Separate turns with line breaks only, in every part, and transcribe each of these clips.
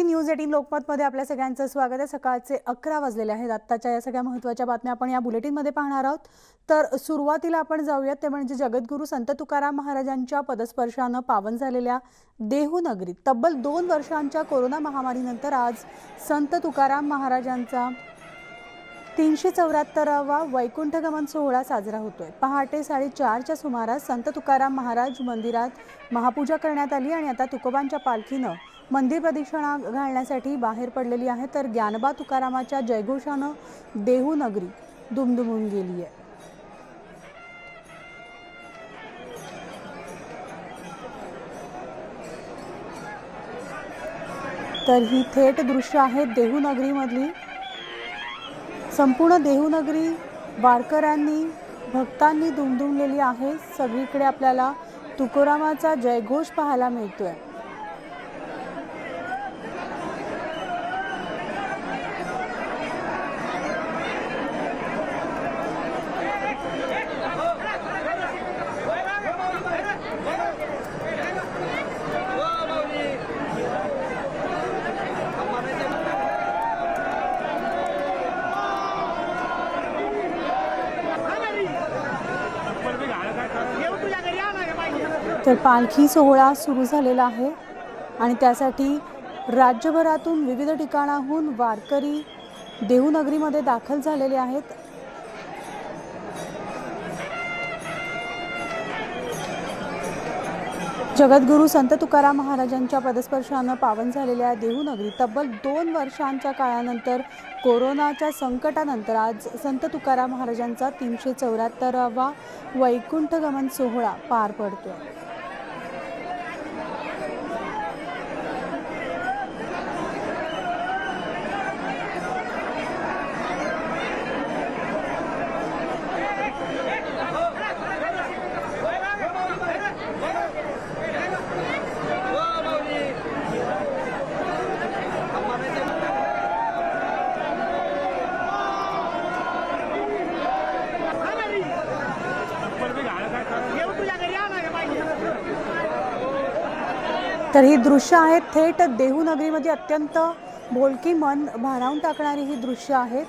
News 18 लोकमतमध्ये आपल्या सगळ्यांचं स्वागत आहे। सकाळचे 11 वाजलेले आहेत। आत्ताच्या या सगळ्या महत्त्वाच्या बातम्या आपण या बुलेटिनमध्ये पाहणार आहोत। तर सुरुवातीला आपण जाऊयात ते म्हणजे जगद्गुरू संत तुकाराम महाराजांच्या पदस्पर्शाने पावन झालेल्या देहू नगरीत तब्बल 2 वर्षांच्या कोरोना महामारीनंतर आज संत तुकाराम महाराजांचा 374वा वैकुंठगमन सोहळा साजरा होतोय। पहाटे 4:30च्या सुमारास संत तुकाराम महाराज मंदिरात महापूजा करण्यात आली आणि आता तुकोबांच्या पालखीनं मंदिर प्रदक्षिणा घालण्यासाठी बाहेर पडलेली आहे। तर ज्ञानबा तुकारामाच्या जयघोषानं देहू नगरी दुमदुमून गेली आहे। तर ही थेट दृश्य आहेत देहू नगरीमधली। संपूर्ण देहू नगरी वारकऱ्यांनी भक्तांनी दुमदुमलेली आहे। सगळीकडे आपल्याला तुकोरामाचा जयघोष पाहायला मिळतोय। तर पालखी सोहळा सुरू झालेला आहे आणि त्यासाठी राज्यभरातून विविध ठिकाणाहून वारकरी देहू नगरीमध्ये दाखल झालेले आहेत। जगद्गुरू संत तुकाराम महाराजांच्या पदस्पर्शाने पावन झालेल्या देहू नगरी तब्बल 2 वर्षांच्या काळानंतर कोरोनाच्या संकटानंतर आज संत तुकाराम महाराजांचा 374वा वैकुंठगमन सोहळा पार पडतोय। तर ही दृश्य आहेत थेट देहू नगरीमध्ये अत्यंत बोलकी मन भारावून टाकणारी ही दृश्य आहेत।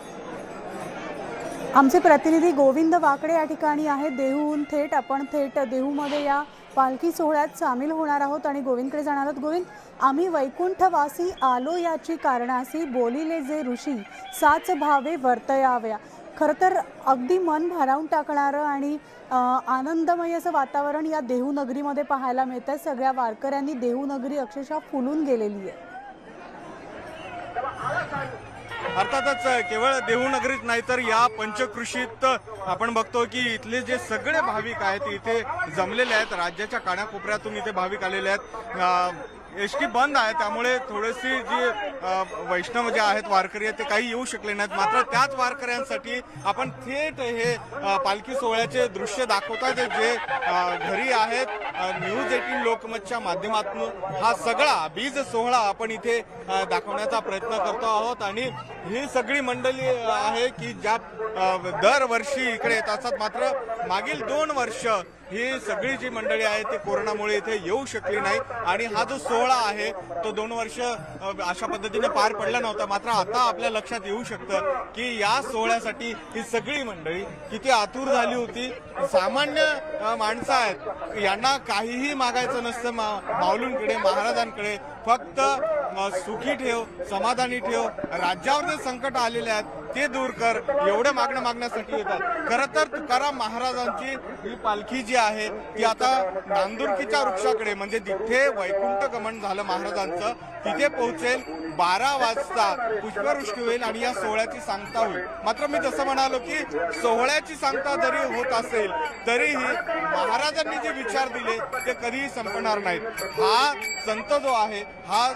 आमचे प्रतिनिधी गोविंद वाकडे या ठिकाणी आहेत। देहूहून थेट आपण देहूमध्ये या पालखी सोहळ्यात सामील होणार आहोत आणि गोविंदकडे जाणार आहोत। गोविंद, आम्ही वैकुंठवासी आलो याची कारणासी बोलिले जे ऋषी साच भावे वर्तयाव्या। खरं तर अगदी मन भारावून टाकणारं आणि आनंदमय असं वातावरण या देहू नगरीमध्ये पाहायला मिळतं। सगळ्या वारकऱ्यांनी देहू नगरी अक्षरशः फुलून गेलेली आहे।
अर्थातच केवळ देहू नगरीत नाही तर या पंचकृषीत आपण बघतो की इथले जे सगळे भाविक आहेत इथे जमलेले आहेत। राज्याच्या कानाकोपऱ्यातून इथे भाविक आलेले आहेत। एसटी बंद आहे त्यामुळे थोडीशी जी वैष्णव जे आहेत वारकरी आहेत ते काही येऊ शकले नाहीत। मात्र त्याच वारकऱ्यांसाठी आपण थेट हे पालखी सोहळ्याचे दृश्य दाखवतात जे घरी आहेत। न्यूज 18 लोकमतच्या माध्यमातून हा सगळा बीज सोहळा आपण इथे दाखवण्याचा प्रयत्न करतो आहोत आणि ही सगळी मंडळी आहे की ज्या दरवर्षी इकडे येत असतात। मात्र मागील 2 वर्ष ही सगळी जी मंडळी आहे ते कोरोनामुळे इथे येऊ शकली नाही आणि हा जो सोहळा आहे तो 2 वर्ष अशा पद्धतीने पार पडला नव्हता। मात्र आता आपल्या लक्षात येऊ शकतं की या सोहळ्यासाठी ही सगळी मंडळी किती आतुर झाली होती। सामान्य माणसं आहेत, यांना काहीही मागायचं नसतं माऊलींकडे महाराजांकडे, फक्त सुखी ठेव, समाधानी ठेव, राज्यावर जे संकट आलेले आहेत ते दूर कर एवढे मागण्यासाठी येतात। खरं तर तुकाराम महाराजांची ही पालखी जी आहे ती आता नांदुरकीच्या वृक्षाकडे म्हणजे जिथे वैकुंठ गमन झालं महाराजांचं तिथे पोहोचेल। 12 वाजता पुष्पवृष्टी होईल आणि या सोहळ्याची सांगता होईल। मात्र मी जसं म्हणालो की सोहळ्याची सांगता जरी होत असेल तरीही महाराजांनी जे विचार दिले ते कधीही संपणार नाहीत। हा संत जो आहे हा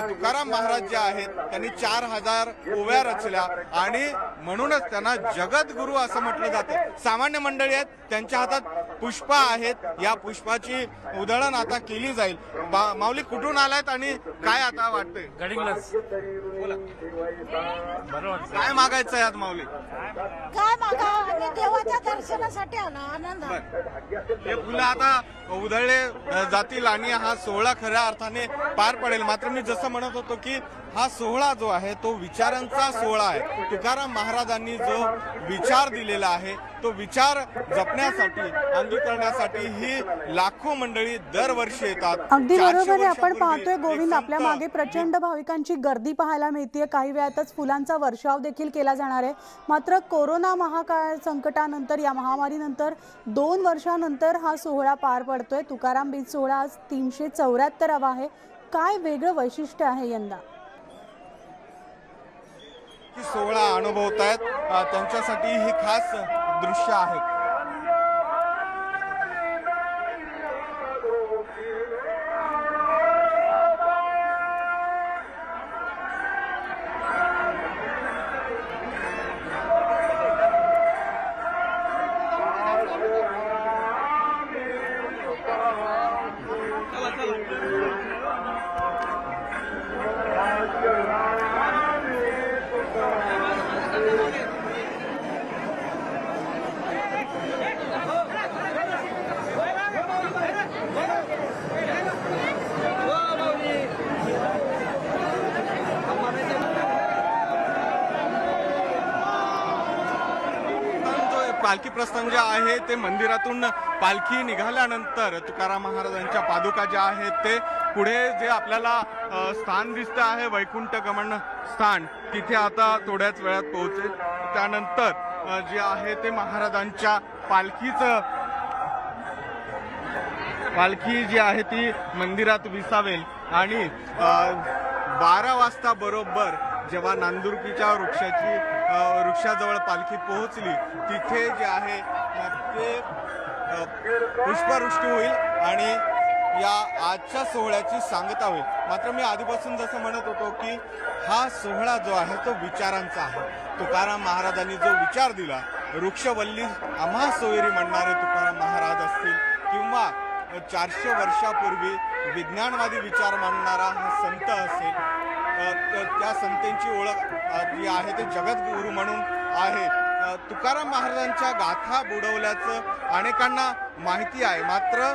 तुकाराम महाराज जे आहेत त्यांनी 4000 ओव्या रचल्या आणि म्हणूनच त्यांना जगद्गुरू असं म्हटलं जातं। सामान्य मंडळी आहेत, त्यांच्या हातात पुष्प आहेत, या पुष्पाची उधळण आता केली जाईल। माऊली कुठून आलायत आणि काय आता आता वाटतंय?
गडिंगलच
बोला.
बरं वाटतं.
काय मागायचं आहे आज माऊली?
काय मागा आम्ही देवाच्या दर्शनासाठी आलो आनंद
हे फुलं आता उधळले जातील आणि हा सोहळा खऱ्या अर्थाने पार पडेल. मात्र मी जसं म्हणत होतो की हा सोहळा जो आहे तो विचारांचा सोहळा आहे. तुकाराम महाराजांनी जो विचार दिलेला आहे तो विचार जपण्यासाठी अंगीकरण्यासाठी ही लाखो मंडळी दरवर्षी येतात.
अगदी
400
बरोबर आहे. आपण
वर्षापूर्वी
पाहतोय
एक
गोविंद, आपल्या
संत
मागे प्रचंड भाविकांची गर्दी पाहायला मिळते. काही वेळातच फुलांचा वर्षाव देखील केला जाणार आहे. मात्र कोरोना महाकाळ संकटानंतर, या महामारीनंतर 2 वर्षानंतर हा सोहळा पार पडतोय. तुकाराम बीज सोहळा आज 374वा आहे. काय वेगळं वैशिष्ट्य आहे यंदा?
की सोहळा अनुभवतायत त्यांच्यासाठी ही खास दृश्य आहेत. पालखी प्रस्थान जे आहे ते मंदिरातून पालखी निघाल्यानंतर तुकाराम महाराजांच्या पादुका ज्या आहेत ते पुढे जे आपल्याला स्थान दिसतं आहे वैकुंठ गमन स्थान, तिथे आता थोड्याच वेळात पोहोचेल. त्यानंतर जे आहे ते महाराजांच्या पालखी जी आहे ती मंदिरात विसावेल आणि 12 वाजता बरोबर जेव्हा नांदुरकीच्या वृक्षाजवळ पालखी पोहोचली तिथे जे आहे ते पुष्पवृष्टी होईल आणि या आजच्या सोहळ्याची सांगता होईल. मात्र मी आधीपासून जसं म्हणत होतो की हा सोहळा जो आहे तो विचारांचा आहे. तुकाराम महाराजांनी जो विचार दिला, वृक्षवल्ली आम्हा सोयरी म्हणणारे तुकाराम महाराज असतील किंवा 400 वर्षापूर्वी विज्ञानवादी विचार मांडणारा हा संत असेल, त्या संतांची ओळख जी आहे ते जगद्गुरू म्हणून आहे. तुकाराम महाराजांच्या गाथा बुडवल्याचं अनेकांना माहिती आहे. मात्र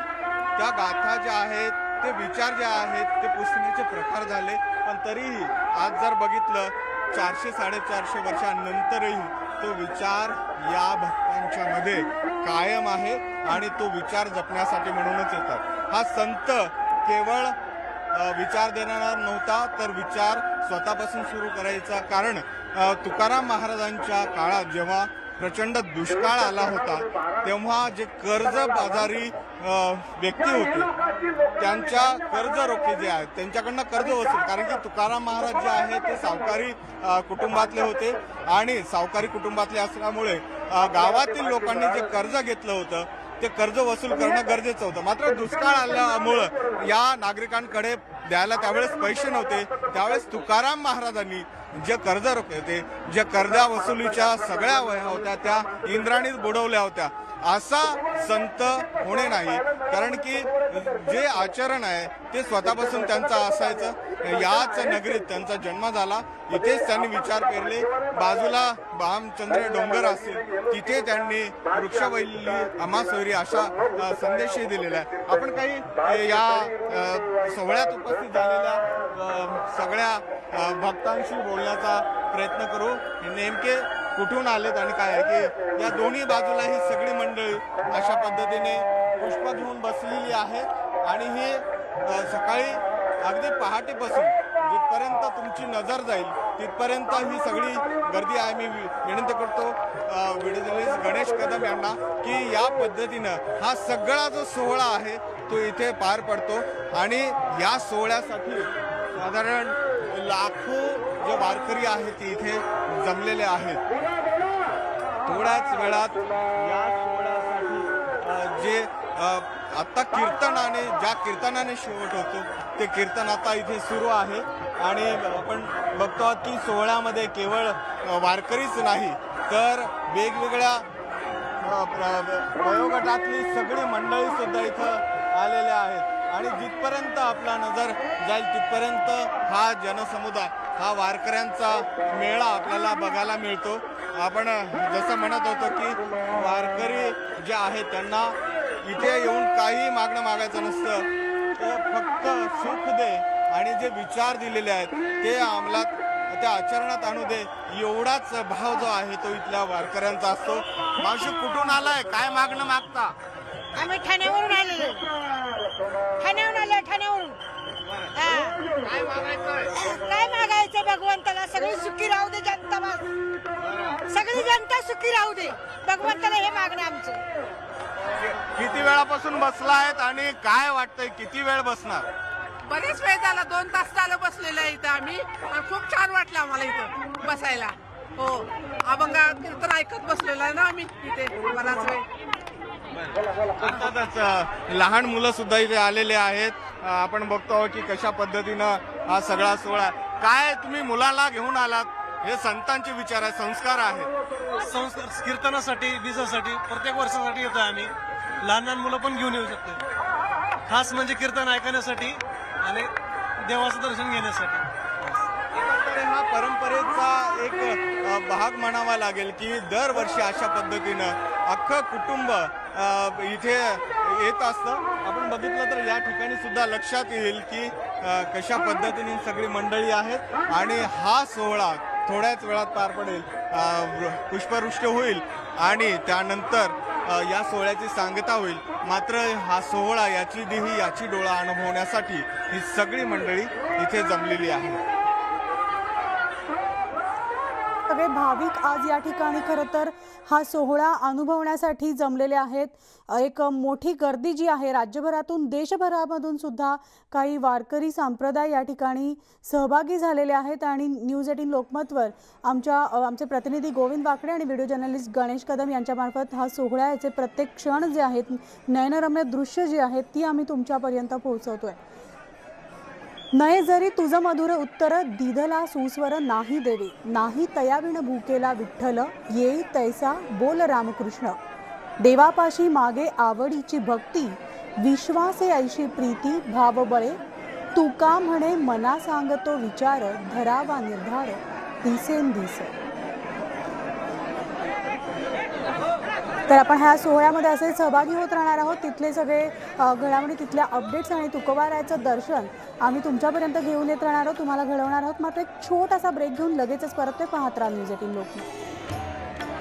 त्या गाथा ज्या आहेत ते विचार जे आहेत ते पुसण्याचे प्रकार झाले. पण तरीही आज जर बघितलं 400-450 वर्षांनंतरही तो विचार या भक्तांच्या मध्ये कायम आहे आणि तो विचार जपण्यासाठी म्हणूनच येतात. हा संत केवळ विचार देणारा नव्हता तर विचार स्वतःपासून सुरू करायचा. कारण तुकाराम महाराजांच्या काळात जेव्हा प्रचंड दुष्काळ आला होता तेव्हा जे कर्जबाजारी व्यक्ती होते त्यांच्या कर्ज रोखे जे आहेत त्यांच्याकडनं कर्ज वसूल, कारण की तुकाराम महाराज जे आहे ते सावकारी कुटुंबातले होते आणि सावकारी कुटुंबातले असल्यामुळे गावातील लोकांनी जे कर्ज घेतलं होतं ते कर्ज वसूल करणं गरजेचं होतं. मात्र दुष्काळ आल्यामुळं या नागरिकांकडे द्यायला त्यावेळेस पैसे नव्हते. त्यावेळेस तुकाराम महाराजांनी जे कर्ज रोखे होते, जे कर्जा वसुलीच्या सगळ्या वह्या होत्या त्या इंद्राणीत बुडवल्या होत्या. असा संत होणे नाही, कारण की जे आचरण आहे ते स्वतःपासून त्यांचं असायचं. याच नगरीत त्यांचा जन्म झाला, इथेच त्यांनी विचार पेरले. बाजूला भामचंद्र डोंगर असतील तिथे त्यांनी वृक्षवल्ली आम्हा सोयरी अशा संदेशही दिलेला आहे. आपण काही या सोहळ्यात उपस्थित झालेल्या सगळ्या भक्तांशी बोलण्याचा प्रयत्न करू. नेमके कुठून आलेत आणि काय आहे की या दोन्ही बाजूला ही सगळी मंडळी अशा पद्धतीने पुष्प घेऊन बसलेली आहे आणि ही सकाळी अगदी पहाटेपासून जिथपर्यंत तुमची नजर जाईल तिथपर्यंत ही सगळी गर्दी आहे. मी विनंती करतो व्हिडिओ गणेश कदम यांना की या पद्धतीनं हा सगळा जो सोहळा आहे तो इथे पार पडतो आणि या सोहळ्यासाठी साधारण लाखो जे वारकरी आहेत ते इथे जमलेले आहेत. थोड्याच वेळात या सोहळ्यासाठी जे आता ज्या कीर्तनाने शेवट होतो ते कीर्तन आता इथे सुरू आहे आणि आपण बघतो की सोहळ्यामध्ये केवळ वारकरीच नाही तर वेगवेगळ्या वयोगटातली सगळी मंडळी सुद्धा इथं आलेल्या आहेत आणि जिथपर्यंत आपला नजर जाईल तिथपर्यंत हा जनसमुदाय, हा वारकऱ्यांचा मेळा आपल्याला बघायला मिळतो. आपण जसं म्हणत होतो की वारकरी जे आहेत त्यांना इथे येऊन काही मागणं मागायचं नसतं, ते फक्त सुख दे आणि जे विचार दिलेले आहेत ते अंमलात, त्या आचरणात आणू दे, एवढाच भाव जो आहे तो इथल्या वारकऱ्यांचा असतो. मावशी कुठून आलाय, काय मागणं मागता?
आम्ही ठाण्यावरून आलेलो. ठाण्यावरून
काय मागायचं?
काय मागायचं भगवंताला? सगळी सुखी राहू दे जनता, सगळी जनता सुखी राहू दे भगवंताला, हे मागणं आमचं.
किती वेळापासून बसला आहेत आणि काय वाटतंय, किती वेळ बसणार?
बरेच वेळ झाला, 2 तास झालं बसलेलं आहे इथं आम्ही. आणि खूप छान वाटलं आम्हाला इथं बसायला. हो, अभंग कीर्तन ऐकत बसलेलो आहे ना आम्ही इथे बराच वेळ.
अर्थातच लहान मुलं सुद्धा इथे आलेले आहेत. आपण बघतो की कशा पद्धतीनं हा सगळा सोहळा. काय तुम्ही मुलाला घेऊन आलात? हे संतांचे विचार आहे, संस्कार आहेत.
संस्कार कीर्तनासाठी, बीजासाठी, प्रत्येक वर्षासाठी येतो आम्ही. लहान लहान मुलं पण घेऊन येऊ शकते, खास म्हणजे कीर्तन ऐकण्यासाठी आणि देवाचं दर्शन घेण्यासाठी.
हा परंपरेचा एक भाग म्हणावा लागेल की दरवर्षी अशा पद्धतीनं अख्खं कुटुंब इथे येत असतं. आपण बघितलं तर या ठिकाणी सुद्धा लक्षात येईल की कशा पद्धतीने सगळी मंडळी आहेत आणि हा सोहळा थोड्याच वेळात पार पडेल. पुष्पवृष्टी होईल आणि त्यानंतर या सोहळ्याची सांगता होईल. मात्र हा सोहळा, याची देही, याची डोळा अनुभवण्यासाठी ही सगळी मंडळी इथे जमलेली आहे.
सगळे भाविक आज या ठिकाणी खरं तर हा सोहळा अनुभवण्यासाठी जमलेले आहेत. एक मोठी गर्दी जी आहे राज्यभरातून, देशभरामधून सुद्धा काही वारकरी संप्रदाय या ठिकाणी सहभागी झालेले आहेत. आणि न्यूज 18 लोकमतवर आमचे प्रतिनिधी गोविंद वाकडे आणि व्हिडिओ जर्नलिस्ट गणेश कदम यांच्यामार्फत हा सोहळ्याचे प्रत्येक क्षण जे आहेत, नयनरम्य दृश्य जी आहेत, ती आम्ही तुमच्यापर्यंत पोहोचवतोय. नये जरी तुझ मधुर उत्तर, दिधला सुस्वर नाही देवे, नाही तयाविण भूकेला विठ्ठल, येई तैसा बोल रामकृष्ण. देवापाशी मागे आवडीची भक्ती, विश्वासे ऐशी प्रीती भावबळे, तुका म्हणे मना सांगतो विचार, धरावा निर्धार दिसेंदिस. तर आपण ह्या सोहळ्यामध्ये असे सहभागी होत राहणार आहोत. तिथले सगळे घडामोडी, तिथल्या अपडेट्स आणि तुकोबारायाचं दर्शन आम्ही तुमच्यापर्यंत घेऊन येत राहणार आहोत, तुम्हाला घडवणार आहोत. मात्र एक छोटासा ब्रेक घेऊन लगेचच परत ते पाहत राहा न्यूज 18 लोकमत.